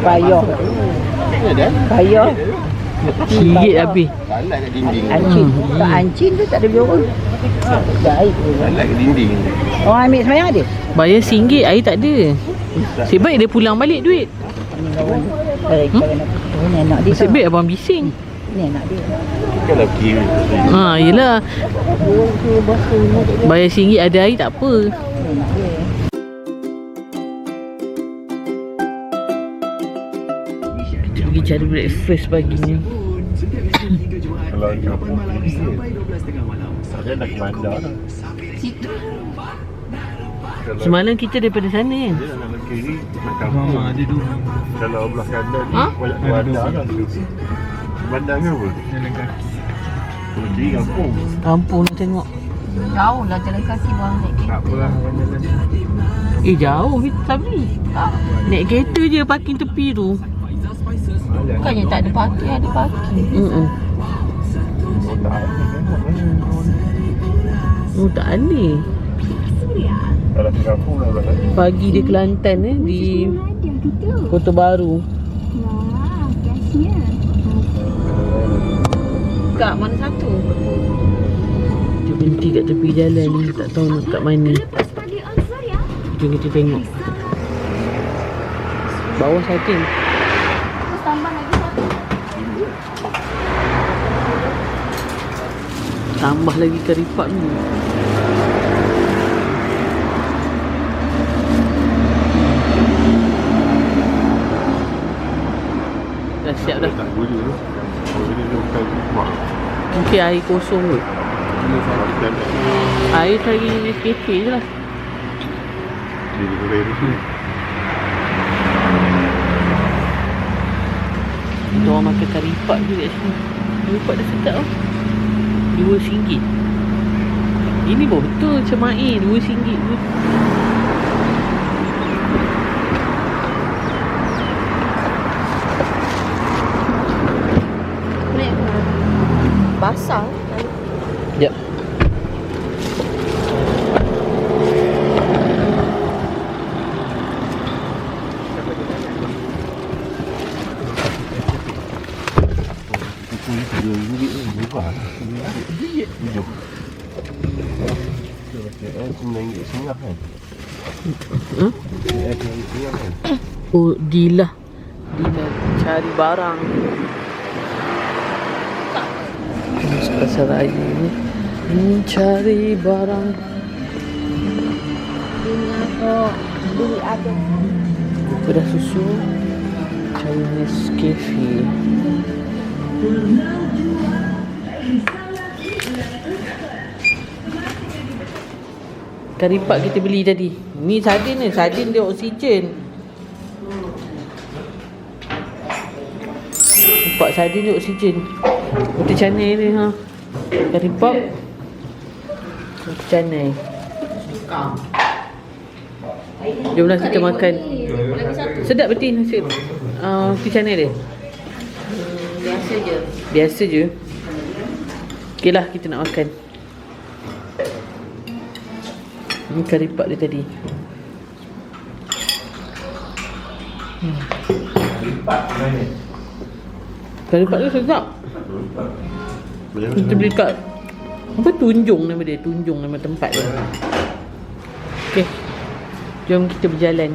Payah. Payah. RM1 habis. Talat kat dinding. Ancin. Tak ancin tu tak ada biara. Baik. Talat kat dinding. Orang ambil semayang ada? Bayar RM1, air tak ada. Nasib baik dia pulang balik duit. Ni anak dia. Nasib baik abang bising. Ni anak dia. Kalau kira. Yelah. Bayar RM1 ada air tak apa. Kita pergi cari breakfast pagi ni. Kalau kampung saya dah ke bandar dah. Semalam kita daripada sana kan? Dia nak ke kiri nak kampung. Ada dulu. Kalau belah kanan ni banyak ke bandar dah tu. Bandar ke apa? Jalan kaki. Kiri kampung. Kampung nak tengok. Jauh lah jalan kaki bang naik kereta. Tak apalah jalan. Jauh kita tapi. Naik kereta je parking tepi tu. Bukannya tak ada parking, ada parking. Oh tak ada. Oh tak ada. Kalau ke kampung dah belah. Pagi dia Kelantan di Kota Baru. Wah, gasnya. Kak, mana satu? Dia berhenti kat tepi jalan ni. Tak tahu nak kat mana. Jom kita tengok. Bawah satin. Terus tambah lagi satu. Tambah lagi kari pak ni. Dah siap dah. Tak guna tu. Ini dia bukan mak. Mungkin air kosong kot. Air lagi Nescafe je lah. Dia boleh tu. Kita orang makan kari pak je kat sini. Kari pak dah sedap lah. RM2. Ini betul macam air RM2 tu. Basah. Sekejap. Oh, Dila cari barang. Pasar raya ni mencari barang. Duit ada. Beras susu, cari Nescafe. Kari pak kita beli tadi. Ni sardin ni, sardin dia oksigen. Pak sardin dia oksigen. Roti canai ni ha. Kari pak. Roti canai. Jomlah kita makan. Sedap betul nasi roti canai dia. Biasa je. Biasa je. Okeylah kita nak makan. Ni kari pak dia tadi. Kari pak dia sedap. Kita beli kat apa, Tunjung nama dia. Tunjung nama tempat dia. Okey. Jom kita berjalan.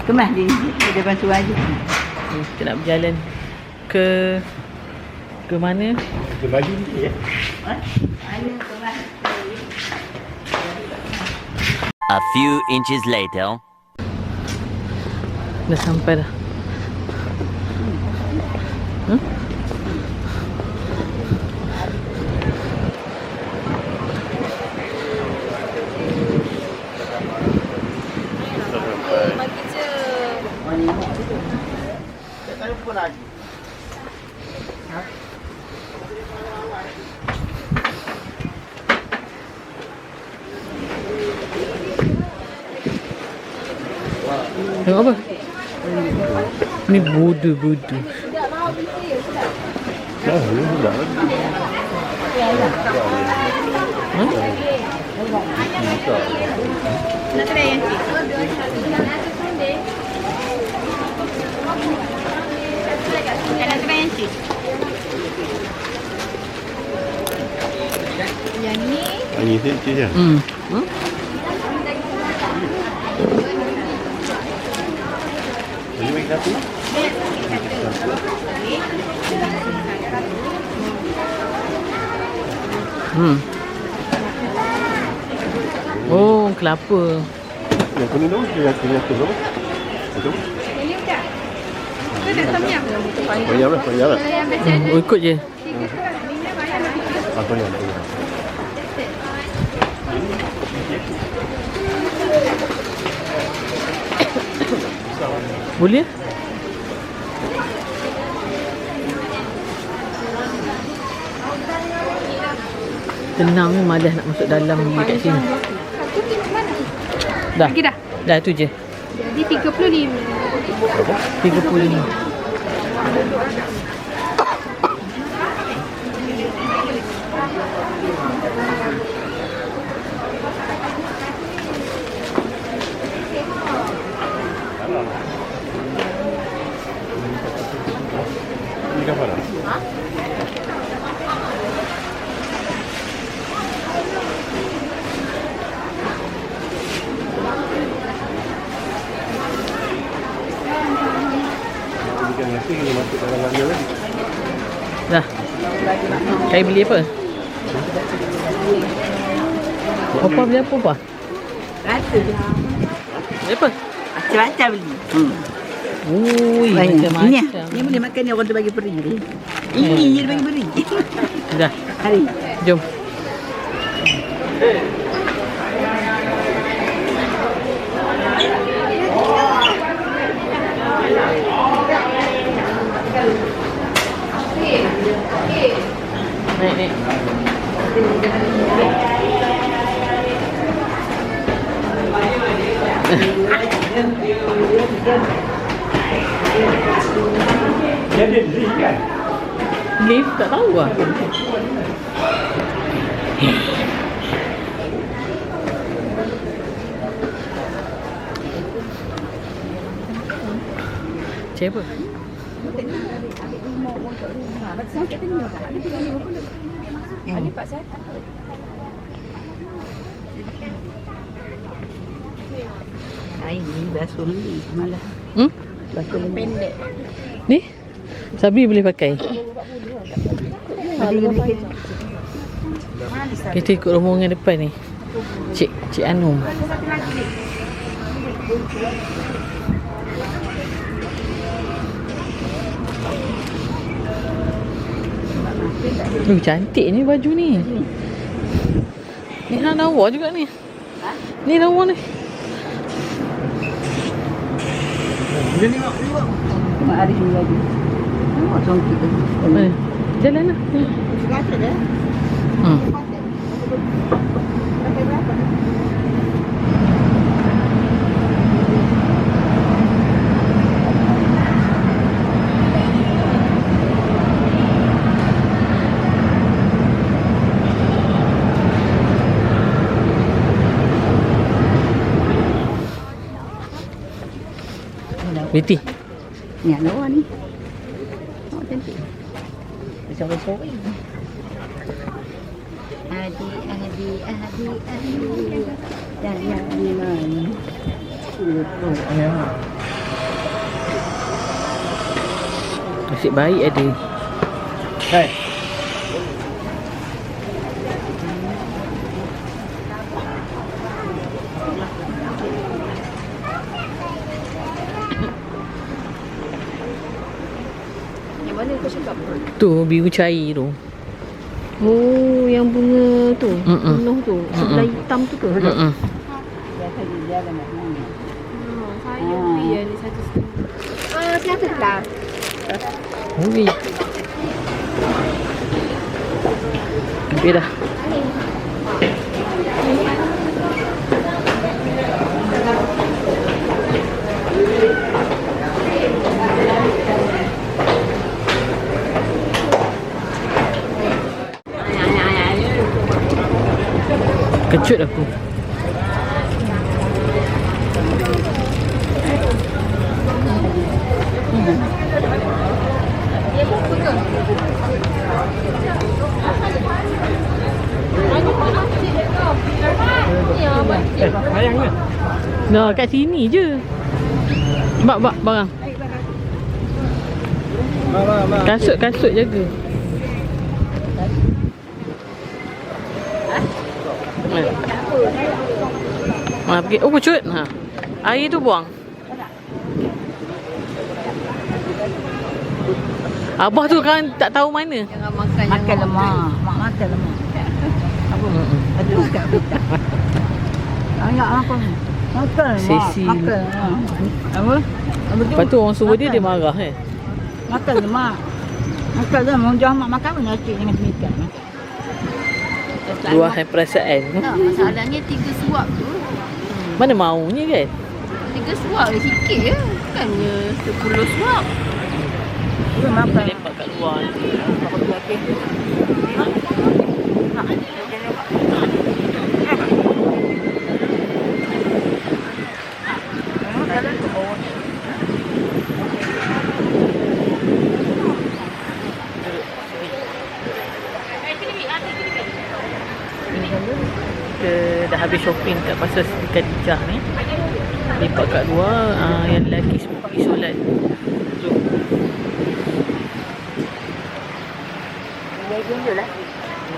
Kemas dia. Dia depan suara je. Kita nak berjalan ke mana? Kita bagi ni ya. A few inches later. Dah sampai dah. Bagi je. Tengok apa? Ni bodoh-bodoh. Nak try yang cik? cik je. Jadi bagi satu. Oh, kelapa. Yang kuning tu, yang kuning tu apa? Itu. Bayar lah, bayar lah. Oh, ikut je. Apa yang? Boleh? Tenang ni, malas nak masuk dalam dekat sini. Dah. Lagi dah. Dah tu je. Jadi 35. 35. Ini kan mana? Ikan nasi ni masuk dalam harga lagi. Dah. Saya beli apa? Apa beli apa, Pak? Rata. Beli apa? Macam-macam beli. Ui, Banyak. macam-macam. Ni boleh makan ni, orang tu bagi peri ni. Ini je dia bagi peri. Dah. Hari. Jom. Naik. Lift tak tahu lah. Siapa? Ini basuh ni malah. Basuh ni pendek. Ni? Sabi boleh pakai. Kita ikut rombongan depan ni. Cik Anum. Cantik ni baju ni. Ni lawa juga ni. Ni lawa ni. Mak hari ni lagi. Oh, congkit tu. Jalan lah. Rasa dah. Betty. Ni lawa ni. Oh, cantik. Sore-sore. Adi. Jangan ni mana. Nasib baik ada. Hai. Tu biru cair tu. Oh, yang bunga tu. Penuh tu. Sebelah hitam tu ke? Biasa dia jalan nak ni. Saya beli yang ni 1.5. Siapa lah? Ui. Ambil dah. Kejut aku. Nah, kat sini je. Bak barang. Kasut jaga. Pergi. Oh, cut. Air tu buang. Abah tu kan tak tahu mana. Jangan makan lemak. Mak makan lemak. Apa? Aduh, kat kita. Ayah makan. Makan lemak. Sesi. Makan. Apa? Lepas tu orang suruh dia marah Makan lemak. Makan lemak. Orang jual mak makan pun nasi dengan semikat. Luahan perasaan. Tak, masalahnya 3 suap tu. Mana maunya kan? 3 suap je sikit je. Bukannya 10 suap. Dia makan. Lepak kat luar. Kita dah habis shopping kat pasar Siti Khadijah ni. Lepak kat luar. Yang lelaki semua pergi solat. So,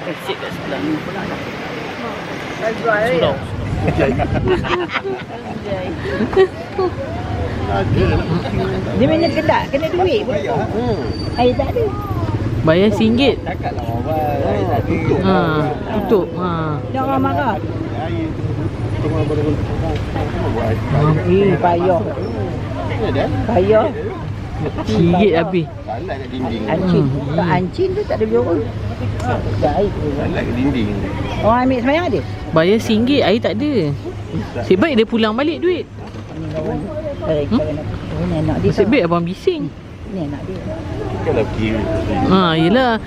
masjid kat sebelah. Surau. Dia mana kedai, kena duit pun. Air tak ada. Bayar RM1. Tutup. Jangan marah. Payah. Payah. RM1 habis. Salah kat dinding. Ancing. Tak ancing tu tak ada biara. Tak air. Salah kat dinding. Orang ambil semayang ada? Bayar RM1, air tak ada. Nasib baik dia pulang balik duit. Nak dia. Nasib baik abang bising. Ni nak dia. Kalau kira. Yelah.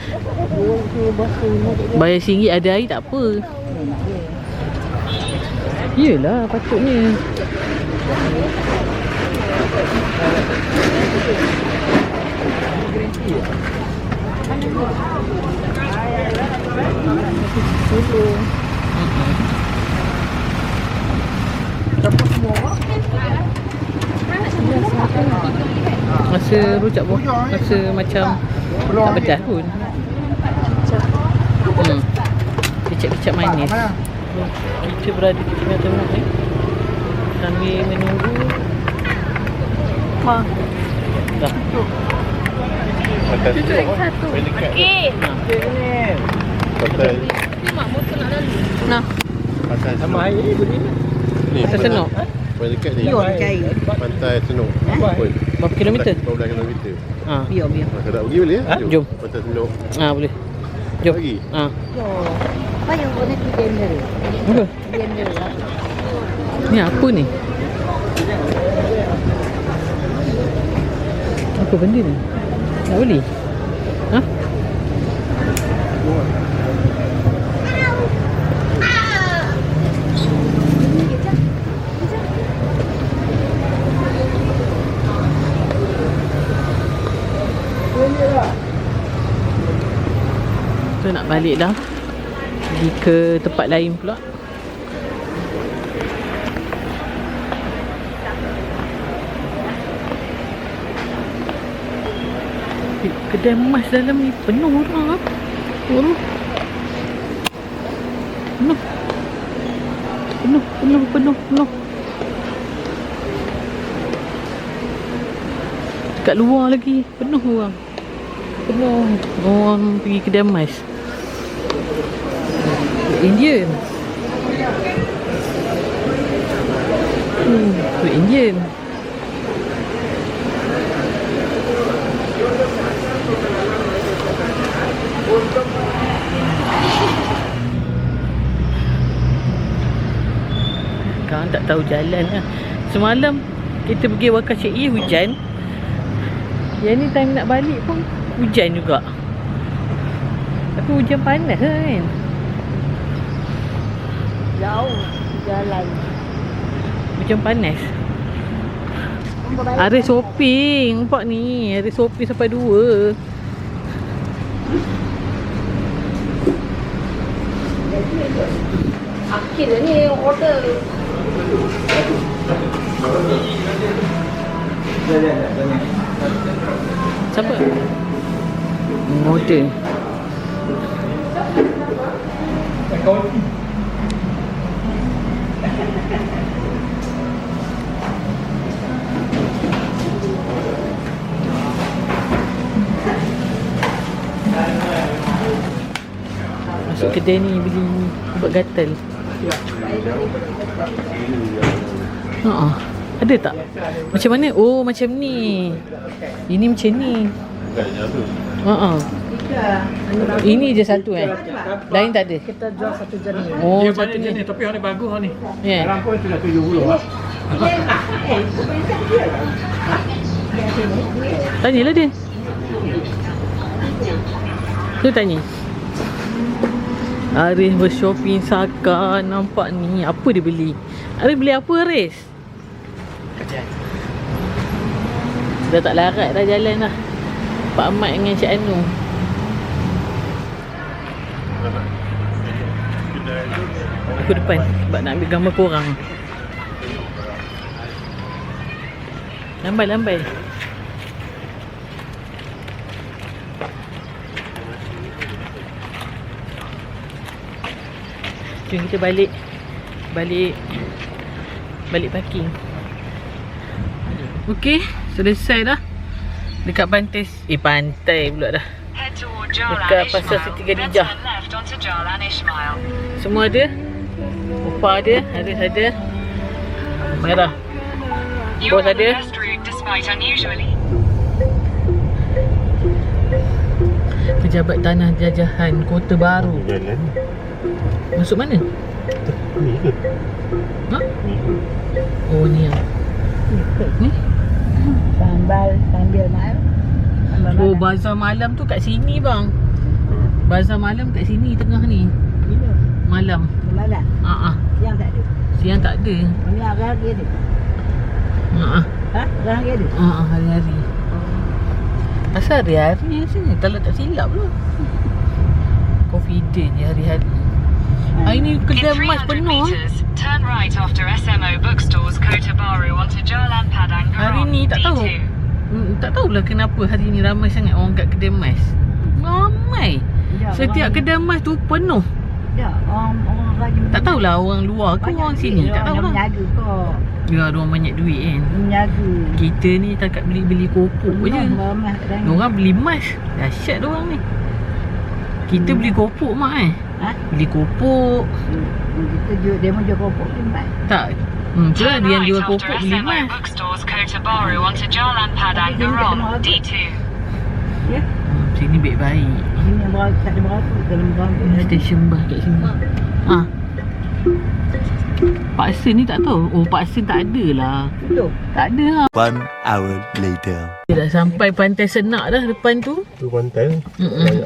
Bayar RM1 ada air tak apa. Yelah patutnya. Rasa rujak pun. Rasa macam tak pedas pun. Kecap-kecap manis. Kita berada di tengah-tengah ni. Sambil menunggu. Dah. Atas tu. Okey. Pasal. Mak motor nak lalu. Nah, Pasal sama air ni boleh ni. Pasal Senok. Paling dekat ni. Biar cair. Pantai Senok. Pun. berapa kilometer? 12 kilometer. Biar. Kalau tak pergi boleh ya? Jom. Pantai Senok. Boleh. Jom. Lagi? Apa yang boleh blender? Apa? Blender. Ni apa ni? Apa benda ni? Tak boleh? Kita nak balik dah. Pergi ke tempat lain pula. Kedai emas dalam ni penuh orang. Penuh. Dekat luar lagi penuh orang. Penuh orang pergi kedai emas. Indian. Indian. Kan tak tahu jalan lah. Semalam kita pergi Wakaf Cik E hujan. Yang ni time nak balik pun hujan juga. Tapi hujan panas lah kan. Jauh jalan. Hujan panas. Hari shopping. Nampak ni. Hari shopping sampai 2. Akhir ni order. Siapa? Model. Masuk kedai ni beli ubat gatal. Ada tak? Macam mana? Oh, macam ni. Ini macam ni. Ini je satu lain tak ada. Kita jual satu jenis. Oh, Dia satu banyak ni. jenis tapi yang ni bagus ni. Ya. Dalam pun sudah 70 lah. Tanyalah dia. Tu tanya. Aris bershopping Saka. Nampak ni. Apa dia beli? Aris beli apa, Aris? Dah tak larat dah jalan dah. Pak Ahmad dengan Cik Anu. Aku depan sebab nak ambil gambar korang. Lambai. Jom kita balik parking. Okey, selesai dah. Dekat pantai pula dah. Dekat pasar Siti Khadijah. Semua ada. Upah ada, Haris ada. Merah. Bos ada. Pejabat Tanah Jajahan Kota Baru. Jalan Masuk mana? ni ke? Ha? Oh, ni yang ni? Sambil malam. Oh, bazar malam tu kat sini bang. Bazar malam kat sini tengah ni. Malam. Malam. Siang tak ada. Siang tak ada. Ini hari-hari ada. Hari-hari ada. Hari-hari. Asal hari-hari sini kalau tak silap lah. Confident je hari-hari. Hari ni kedai emas penuh. Turn right after SMO Bookstores, Kota Baru onto Jalan Padang Hari ni tak tahu. Tak tahulah kenapa hari ni ramai sangat orang kat kedai emas. Ramai. Setiap kedai emas tu penuh. Ya, orang rajin. Tak tahulah orang luar ke orang sini. Tak tahulah. Menjaga kok. Ya, diorang banyak duit kan. Menjaga. Kita ni takat beli-beli kopok je. Diorang beli emas. Dahsyat diorang ni. Kita beli kopok mak beli kopok. Kita jual, dia mau jual kopok tempat. Tak. Itulah dia yang jual kopok beli emas. Bookstores, Kota Baru onto Jalan Padang D2. Ya. Sini baik-baik. Ini yang berapa, tak ada berapa dalam berapa. Stesen bas kat sini. Pak Sen ni tak tahu. Oh, Pak Sen tak ada lah. Betul. Tak ada lah. 1 hour later. Dia dah sampai Pantai Senak dah depan tu. Tu pantai.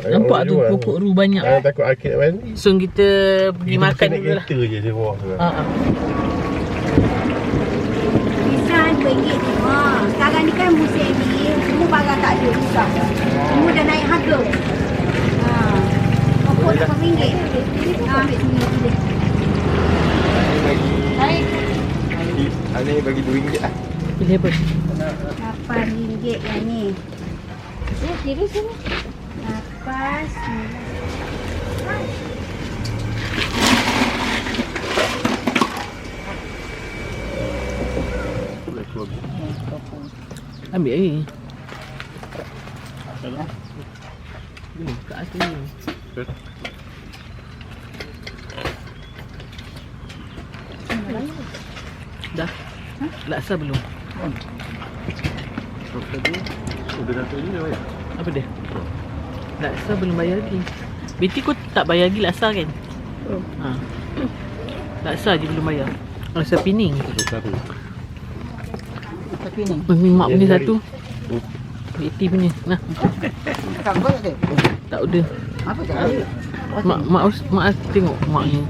Nampak tu pokok ru banyak. Jangan takut akid kan. So kita pergi makan dulu lah. Kita je di bawah tu. Pisang RM2 ni. Sekarang ni kan musim ni, semua barang tak ada pisang. Semua dah naik harga. Pokok RM8. Ambil sini kita. Ani bagi RM2 lah. Pilih apa? RM8 yang ni. Kira sini. 8, 9. Ambil lagi. Ni kat atas ni. Dah. Laksa belum? Udah datuk ni dah bayar. Apa dia? Laksa belum bayar lagi. Binti kau tak bayar lagi laksa kan? Laksa je belum bayar. Laksa pining. Tapi ni. Mak punya satu. Binti punya. Nah. Kau tak ada. Tak ada. Apa tak ada? Mak tengok mak ni.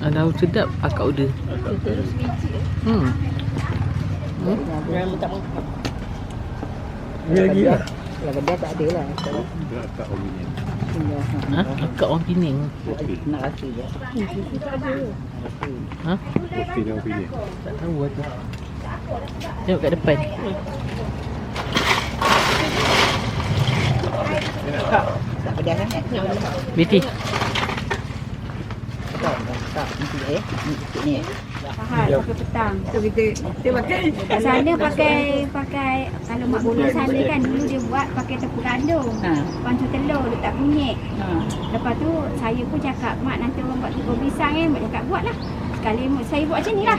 Ada sedap akak order. Ni lagi lah. Kalau dia tak ada lah. Tak aluminium. Ha? Akak orang Pening. Nak rasa je. Ha? Mesti dia pilih. Tak tahu lah tu. Tengok kat depan. Tak pedas sangat. Betty. Tak, nanti sikit ni. Faham, pakai petang. So kita pakai. Kat sana pakai kalau mak bulu sana kan dulu dia buat pakai tepung gandum. Ha. Pancu telur letak kunyit. Ha. Lepas tu saya pun cakap, mak nanti orang buat telur pisang mak cakap buatlah. Sekali saya buat macam ni lah.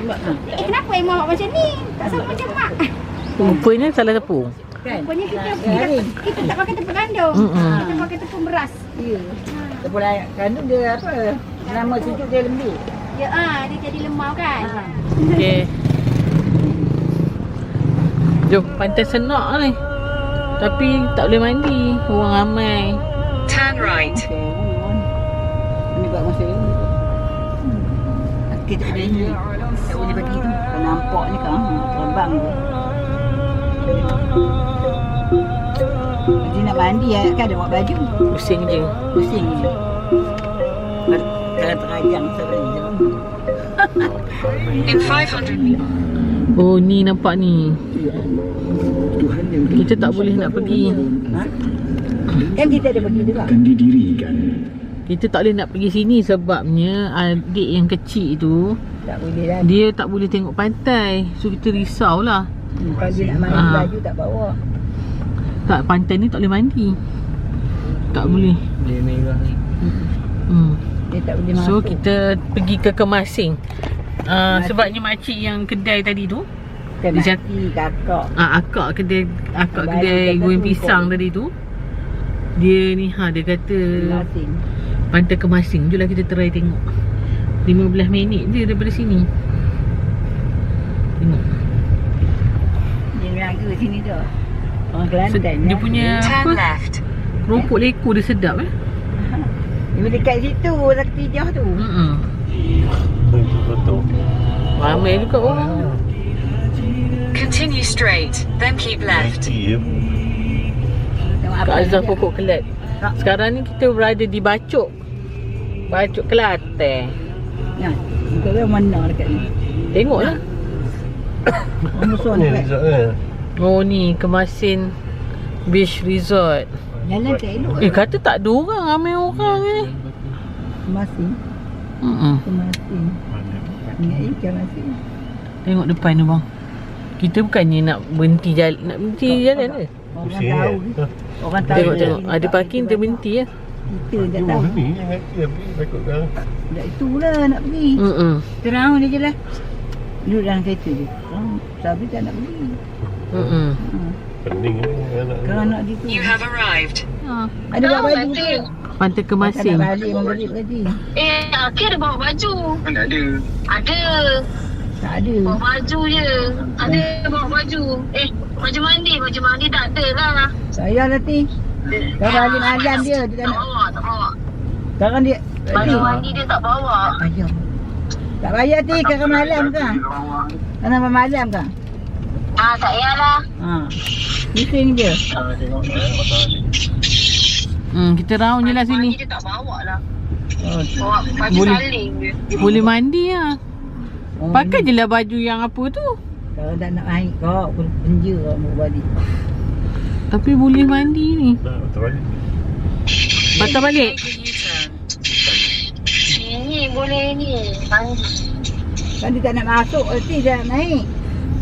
Kenapa mak buat macam ni? Tak sama macam mak. Rupanya salah tepung. Kan? Rupanya kita tak pakai tepung gandum. Kita pakai tepung beras. Ya. Tepung layak kandung dia apa? Lama sejuk dia lembut. Ya, dia jadi lemau kan. Okey. Jom, pantai Senak ni. Tapi tak boleh mandi. Orang ramai. Turn right. Ini buat masa ni. Kita tak boleh ni. Tak boleh bagi tu. Kau nampak ni kan. Terbang tu. Nanti nak mandi kan ada buat baju. Pusing je. Pusing je. Terajang sebenarnya. In 500 meters. Oh, ni nampak ni. Kita tak boleh nak pergi. Kan kita ada pergi juga. Kita tak boleh nak pergi sini sebabnya adik yang kecil tu Tak boleh lah. dia tak boleh tengok pantai. So kita risaulah. Kalau dia nak mandi baju tak bawa. Tak, pantai ni tak boleh mandi. Tak boleh. Dia merah ni. Dia tak boleh masuk. So kita pergi ke Kemasing. Sebabnya makcik yang kedai tadi tu, Kan dia mati kakak. akak kedai goreng pisang tadi tu, dia ni dia kata Masing. pantai Kemasing. Jomlah kita try tengok. 15 minit je daripada sini. Tengok. Dia niaga sini tu. Orang Kelantan. Dia punya Turn apa? left. Keropok leko dia sedap Dia dekat situ Sakti Jah tu. Betul. Ramai juga orang. Continue straight, then keep left. Tengok Kak apa Azhar dia. Pokok Kelat. Sekarang ni kita berada di Bacok Kelantan. Nah, kau tahu mana dekat ni? Tengoklah. Musuh Ni dekat. resort kan? Oh ni Kemasin Beach Resort. Jalan tak elok. Kata tak ada orang, ramai orang ni. Masing. Masing. Ingat ikan masing. Tengok depan tu bang. Kita bukannya nak berhenti jalan ke? Orang Pusing tahu. kan? Orang tahu. Tengok. Ada parking kita berhenti ya. Kita tak tahu. Ni dia takut kan? Tak itulah nak pergi. Terang dia je lah. Duduk dalam kereta je. Sabi tak nak pergi. Pening ni anak. Kalau nak dia tu. You have arrived. Ada buat baju tu. Pantai Tak Kemasing. nak balik mengerik tadi. Akhir ada bawa baju. Mana ada? Ada. Tak ada. Bawa baju je. Ada bawa baju. Baju mandi tak ada lah. Saya Lati. Kau balik malam dia. Dia tak nak. Tak bawa. Sekarang dia. Baju mandi dia tak bawa. Tak payah. Tak payah Ti. Sekarang malam kan? Kenapa malam kan? Tak payahlah. Pusing je. Kita round je lah Mandi sini. dia tak bawa lah. Oh, Bawa baju Boleh. saling je. Boleh mandi lah. Pakai je lah baju yang apa tu. Kalau tak nak naik kau penja mau balik. Tapi boleh mandi ni. Betul balik. Patah balik. Make a U-turn. Ini boleh ni. Mandi. Kan dia tak nak masuk Lati dia nak naik.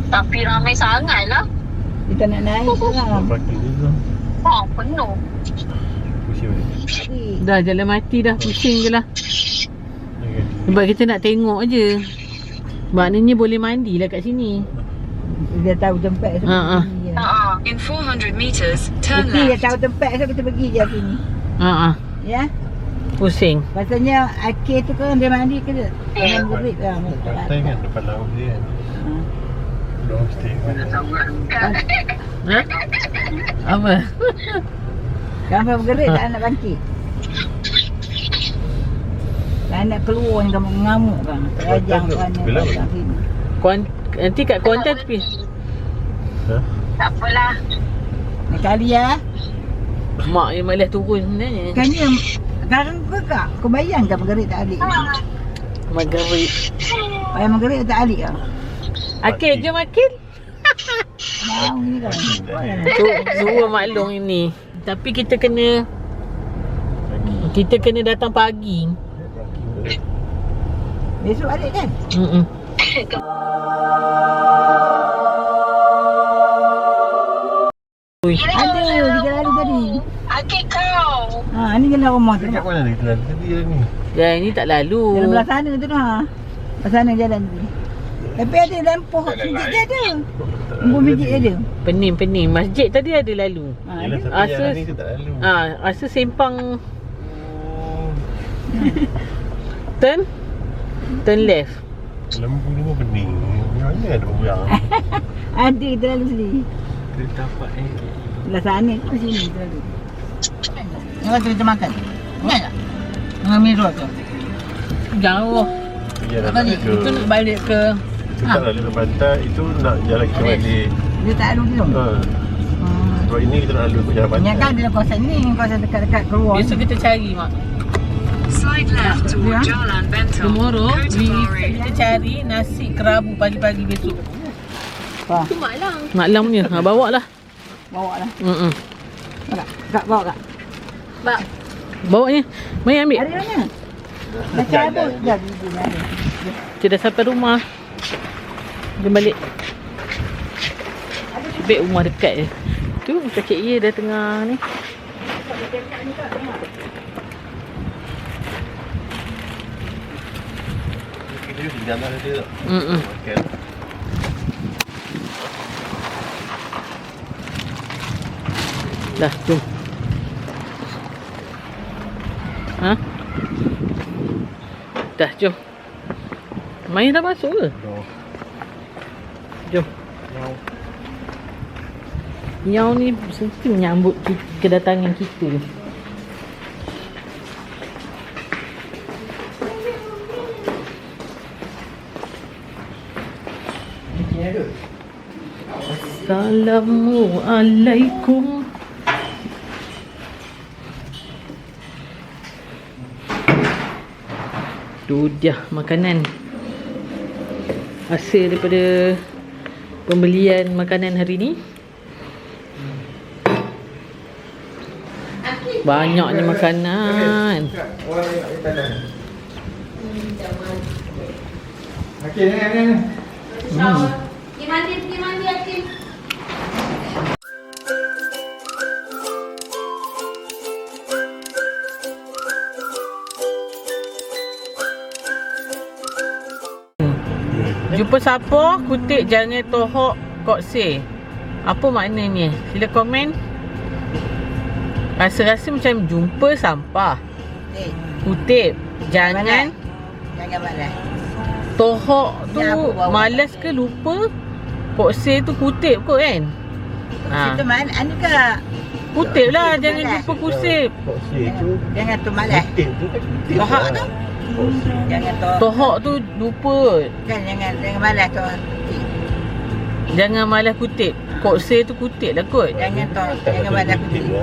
Tapi ramai sangat lah. Dia tak nak naik sekarang. Parking ni tu. Penuh. Pusing balik. Dah jalan mati dah. Pusing je lah. Sebab kita nak tengok je. Maknanya boleh mandi lah kat sini. Dia tahu tempat so Ha, ha. kita pergi. In 400 meters, turn Dia left. tahu tempat so kita pergi je sini. Ya. Pusing. Pasalnya akhir tu kan dia mandi ke dia? Jangan berit lah. Pantai kan depan laut dia kan. Dia homestay kan. Ha? Apa? Gambar bergerik tak nak bangkit. Tak nak keluar ni kamu mengamuk kan. Terajang kan. Bila apa? Nanti kat konten tepi. Ha? Tak apalah. Nak kali ya. Mak yang malas turun sebenarnya. Kan dia sekarang kau kau bayangkan Margaret tak alik. Margaret. Bayang Margaret tak alik ah. Akil, jom Akil. Mau ni kan. Suruh maklum ini. Tapi kita kena datang pagi. Besok alik kan? Ada kita lalu tadi. Adik kau. Ni jalan rumah tu. Kat mana kita tadi ni? Yang ni tak lalu. Jalan belah sana tu dah. Belah sana jalan tu. Tapi ada lampu sijik dia ada. Lampu sijik dia ada. Pening. Masjid tadi ada lalu. Yelah, tapi Asa- yang ni tu tak lalu. Rasa sempang. Turn left. Lembu ni pun pening. Mana ada orang? Ada kita lalu sini. Kita dapat Belah sana tu sini kita lalu. Yang tu kita makan. Ingat tak? Dengan Mirul tu. Jauh. Ya, nak Tadi, ke. Itu nak balik ke Itu tak lalu ke pantai. Itu nak jalan ke balik. Dia tak lalu dia. Sebab ini kita nak lalu ke jalan pantai. Yang kan dalam kawasan ni, kawasan dekat-dekat keluar. besok kita cari mak. Slide left toward Jalan Bentong, Tomorrow Kota Baru. kita cari nasi kerabu pagi-pagi besok. Wah, Tu Mak Lang. Mak Lang punya. Bawa lah. bawa lah. Mm-mm. Kak bawa kak. Bawa ni. Mari ambil. Ada mana? Macam apa? Dah ada. Kita dah sampai rumah. Jom balik. Baik rumah dekat je. Tu kakek Ia dah tengah ni. Kita di dalam ada tak? Mm-mm. Okay. Dah, jom. Ha? Dah, jom. Main dah masuk ke? Jom. Nyau ni mesti menyambut kedatangan kita. Assalamualaikum. Tu dia makanan. Hasil daripada pembelian makanan hari ni. Banyaknya makanan. Okey, ni. Pergi mandi Akin. Jumpa siapa? Kutip jangan tohok kokse. Apa maknanya? Sila komen. Rasa-rasa macam jumpa sampah. Kutip jangan Jangan malas. tohok tu Ya, apa bawa? malas ke lupa. Kokse tu kutip kot kan? Situ mana? Anu kak. Kutip lah, jangan jumpa kusip. Boxer tu. Jangan tu malas. Tip tu kan kutip. Tohok tu? Jangan tu. Tohok tu lupa. Kan jangan malas tu. Jangan malas kutip. Kokse tu kutip lah kot. Jangan tu. Jangan malas.